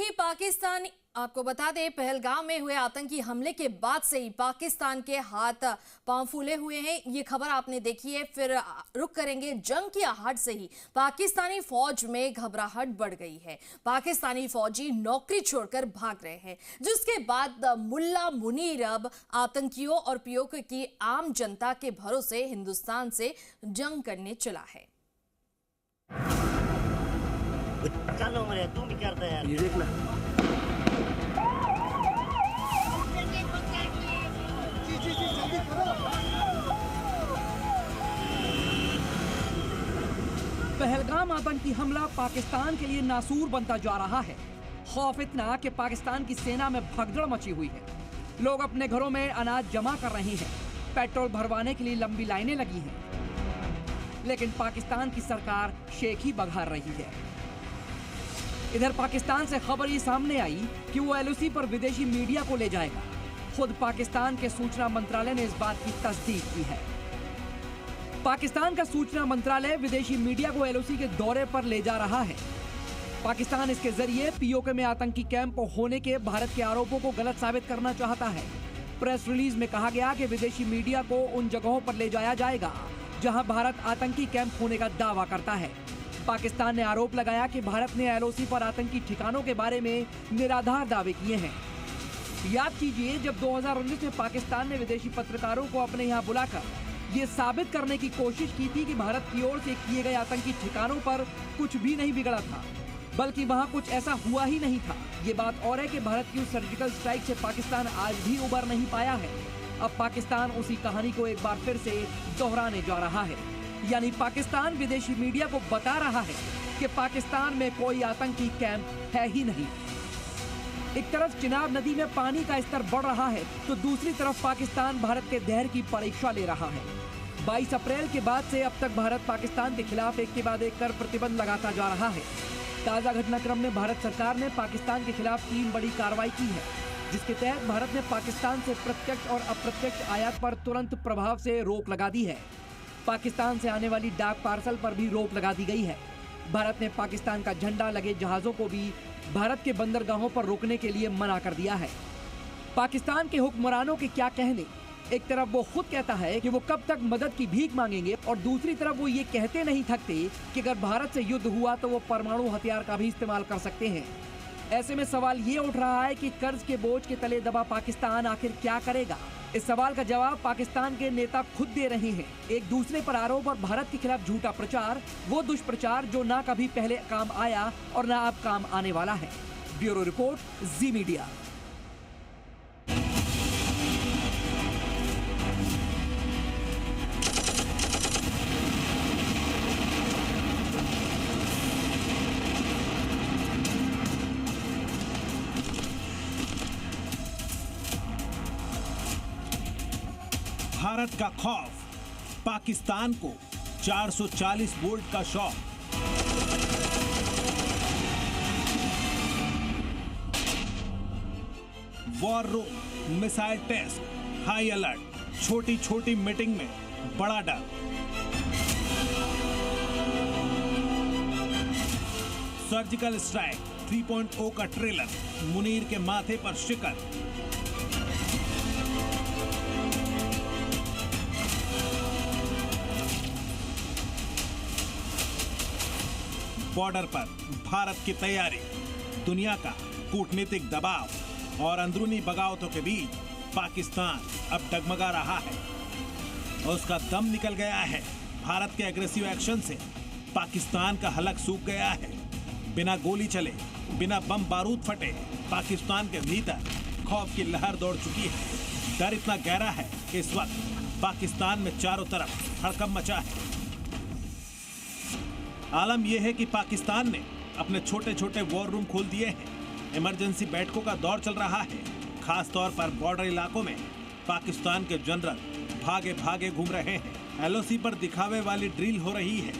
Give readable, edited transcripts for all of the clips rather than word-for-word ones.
ही पाकिस्तान, आपको बता दें, पहलगाम में हुए आतंकी हमले के बाद से ही पाकिस्तान के हाथ पांव फूले हुए हैं। ये खबर आपने देखी है। फिर रुक करेंगे जंग की आहट से ही पाकिस्तानी फौज में घबराहट बढ़ गई है। पाकिस्तानी फौजी नौकरी छोड़कर भाग रहे हैं, जिसके बाद मुल्ला मुनीर अब आतंकियों और पीओके की आम जनता के भरोसे हिंदुस्तान से जंग करने चला है। चलो मेरे, तू भी करता है ये देखना। पहलगाम आतंकी हमला पाकिस्तान के लिए नासूर बनता जा रहा है। खौफ इतना कि पाकिस्तान की सेना में भगदड़ मची हुई है। लोग अपने घरों में अनाज जमा कर रहे हैं, पेट्रोल भरवाने के लिए लंबी लाइनें लगी हैं। लेकिन पाकिस्तान की सरकार शेख ही बघार रही है। इधर पाकिस्तान से खबर ये सामने आई कि वो एलओसी पर विदेशी मीडिया को ले जाएगा। खुद पाकिस्तान के सूचना मंत्रालय ने इस बात की तस्दीक की है। पाकिस्तान का सूचना मंत्रालय विदेशी मीडिया को एलओसी के दौरे पर ले जा रहा है। पाकिस्तान इसके जरिए पीओके में आतंकी कैंप होने के भारत के आरोपों को गलत साबित करना चाहता है। प्रेस रिलीज में कहा गया कि विदेशी मीडिया को उन जगहों पर ले जाया जाएगा जहां भारत आतंकी कैंप होने का दावा करता है। पाकिस्तान ने आरोप लगाया कि भारत ने एलओसी पर आतंकी ठिकानों के बारे में निराधार दावे किए हैं। याद कीजिए, जब 2019 में पाकिस्तान ने विदेशी पत्रकारों को अपने यहाँ बुलाकर ये साबित करने की कोशिश की थी कि भारत की ओर से किए गए आतंकी ठिकानों पर कुछ भी नहीं बिगड़ा था, बल्कि वहाँ कुछ ऐसा हुआ ही नहीं था। ये बात और है कि भारत की उस सर्जिकल स्ट्राइक से पाकिस्तान आज भी उबर नहीं पाया है। अब पाकिस्तान उसी कहानी को एक बार फिर से दोहराने जा रहा है। यानी पाकिस्तान विदेशी मीडिया को बता रहा है कि पाकिस्तान में कोई आतंकी कैंप है ही नहीं। एक तरफ चिनाब नदी में पानी का स्तर बढ़ रहा है, तो दूसरी तरफ पाकिस्तान भारत के धैर्य की परीक्षा ले रहा है। 22 अप्रैल के बाद से अब तक भारत पाकिस्तान के खिलाफ एक के बाद एक कर प्रतिबंध लगाता जा रहा है। ताजा घटनाक्रम में भारत सरकार ने पाकिस्तान के खिलाफ 3 बड़ी कार्रवाई की है, जिसके तहत भारत ने पाकिस्तान से प्रत्यक्ष और अप्रत्यक्ष आयात पर तुरंत प्रभाव से रोक लगा दी है। पाकिस्तान से आने वाली डाक पार्सल पर भी रोक लगा दी गई है। भारत ने पाकिस्तान का झंडा लगे जहाजों को भी भारत के बंदरगाहों पर रोकने के लिए मना कर दिया है। पाकिस्तान के हुक्मरानों के क्या कहने, एक तरफ वो खुद कहता है कि वो कब तक मदद की भीख मांगेंगे, और दूसरी तरफ वो ये कहते नहीं थकते कि अगर भारत से युद्ध हुआ तो वो परमाणु हथियार का भी इस्तेमाल कर सकते हैं। ऐसे में सवाल ये उठ रहा है कि कर्ज के बोझ के तले दबा पाकिस्तान आखिर क्या करेगा। इस सवाल का जवाब पाकिस्तान के नेता खुद दे रहे हैं। एक दूसरे पर आरोप और भारत के खिलाफ झूठा प्रचार, वो दुष्प्रचार जो ना कभी पहले काम आया और ना अब काम आने वाला है। Bureau report, Zee Media. भारत का खौफ, पाकिस्तान को 440 वोल्ट का shock. War room, missile test, high alert, छोटी छोटी मीटिंग में बड़ा डर। सर्जिकल स्ट्राइक 3.0 का ट्रेलर, मुनीर के माथे पर शिकन। बॉर्डर पर भारत की तैयारी, दुनिया का कूटनीतिक दबाव और अंदरूनी बगावतों के बीच पाकिस्तान अब डगमगा रहा है। उसका दम निकल गया है। भारत के एग्रेसिव एक्शन से पाकिस्तान का हलक सूख गया है। बिना गोली चले, बिना बम बारूद फटे, पाकिस्तान के भीतर खौफ की लहर दौड़ चुकी है। डर इतना गहरा है कि इस वक्त पाकिस्तान में चारों तरफ हड़कंप मचा है। आलम यह है कि पाकिस्तान ने अपने छोटे छोटे वॉर रूम खोल दिए हैं। इमरजेंसी बैठकों का दौर चल रहा है। खास तौर पर बॉर्डर इलाकों में पाकिस्तान के जनरल भागे भागे घूम रहे हैं। एलओसी पर दिखावे वाली ड्रिल हो रही है।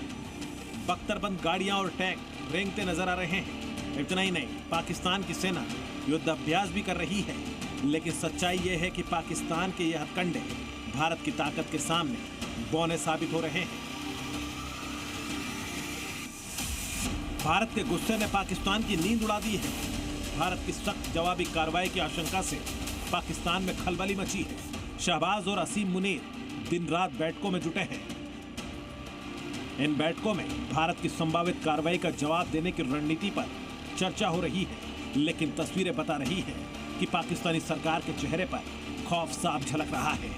बख्तरबंद गाड़ियां और टैंक रेंगते नजर आ रहे हैं। इतना ही नहीं, पाकिस्तान की सेना युद्ध अभ्यास भी कर रही है। लेकिन सच्चाई यह है कि पाकिस्तान के यह हथकंडे भारत की ताकत के सामने बौने साबित हो रहे हैं। भारत के गुस्से ने पाकिस्तान की नींद उड़ा दी है। भारत की सख्त जवाबी कार्रवाई की आशंका से पाकिस्तान में खलबली मची है। शहबाज और असीम मुनीर दिन रात बैठकों में जुटे हैं। इन बैठकों में भारत की संभावित कार्रवाई का जवाब देने की रणनीति पर चर्चा हो रही है, लेकिन तस्वीरें बता रही है कि पाकिस्तानी सरकार के चेहरे पर खौफ साफ झलक रहा है।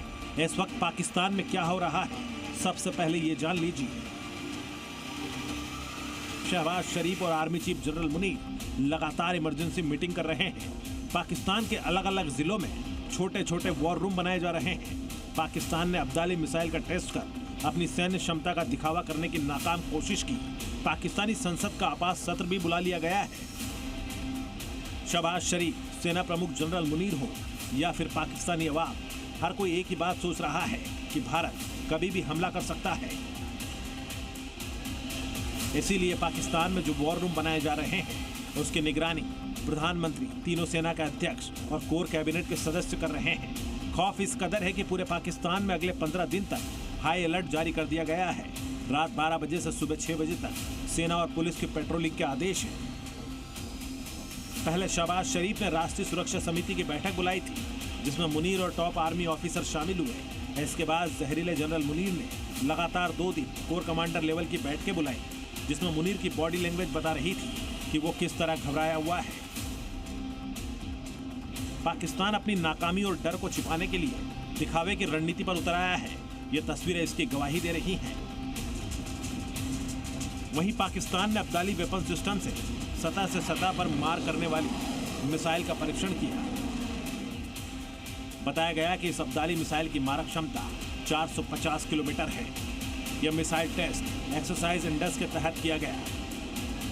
इस वक्त पाकिस्तान में क्या हो रहा है, सबसे पहले ये जान लीजिए। शहबाज शरीफ और आर्मी चीफ जनरल मुनीर लगातार इमरजेंसी मीटिंग कर रहे हैं। पाकिस्तान के अलग अलग जिलों में छोटे छोटे वॉर रूम बनाए जा रहे हैं। पाकिस्तान ने अब्दाली मिसाइल का टेस्ट कर अपनी सैन्य क्षमता का दिखावा करने की नाकाम कोशिश की। पाकिस्तानी संसद का आपात सत्र भी बुला लिया गया है। शहबाज शरीफ, सेना प्रमुख जनरल मुनीर हो या फिर पाकिस्तानी अवाम, हर कोई एक ही बात सोच रहा है कि भारत कभी भी हमला कर सकता है। इसीलिए पाकिस्तान में जो वॉर रूम बनाए जा रहे हैं उसकी निगरानी प्रधानमंत्री, तीनों सेना के अध्यक्ष और कोर कैबिनेट के सदस्य कर रहे हैं। खौफ इस कदर है कि पूरे पाकिस्तान में अगले 15 दिन तक हाई अलर्ट जारी कर दिया गया है। रात 12 बजे से सुबह 6 बजे तक सेना और पुलिस की पेट्रोलिंग के आदेश हैं। पहले शहबाज शरीफ ने राष्ट्रीय सुरक्षा समिति की बैठक बुलाई थी, जिसमें मुनीर और टॉप आर्मी ऑफिसर शामिल हुए। इसके बाद जहरीले जनरल मुनीर ने लगातार 2 दिन कोर कमांडर लेवल की बैठकें बुलाई, जिसमें मुनीर की बॉडी लैंग्वेज बता रही थी कि वो किस तरह घबराया हुआ है। पाकिस्तान अपनी नाकामी और डर को छिपाने के लिए दिखावे की रणनीति पर उतर आया है। ये तस्वीरें इसकी गवाही दे रही हैं। वहीं पाकिस्तान ने अब्दाली वेपन सिस्टम से सतह से सतह पर मार करने वाली मिसाइल का परीक्षण किया। बताया गया कि इस अब्दाली मिसाइल की मारक क्षमता 450 किलोमीटर है। यह मिसाइल टेस्ट एक्सरसाइज इंडस के तहत किया गया,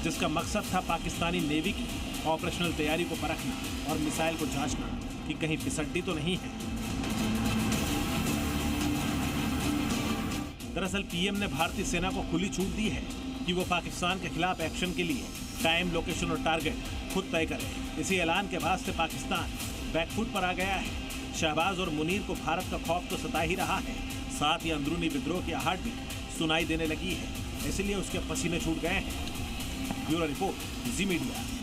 जिसका मकसद था पाकिस्तानी नेवी की ऑपरेशनल तैयारी को परखना और मिसाइल को जांचना कि कहीं फिसड्डी तो नहीं है। दरअसल पीएम ने भारतीय सेना को खुली छूट दी है कि वो पाकिस्तान के खिलाफ एक्शन के लिए टाइम, लोकेशन और टारगेट खुद तय करे। इसी ऐलान के बाद से पाकिस्तान बैकफुट पर आ गया है। शहबाज और मुनीर को भारत का खौफ तो सता ही रहा है, साथ ही अंदरूनी विद्रोह की आहट भी सुनाई देने लगी है। इसलिए उसके पसीने छूट गए हैं। Bureau report, Zee media.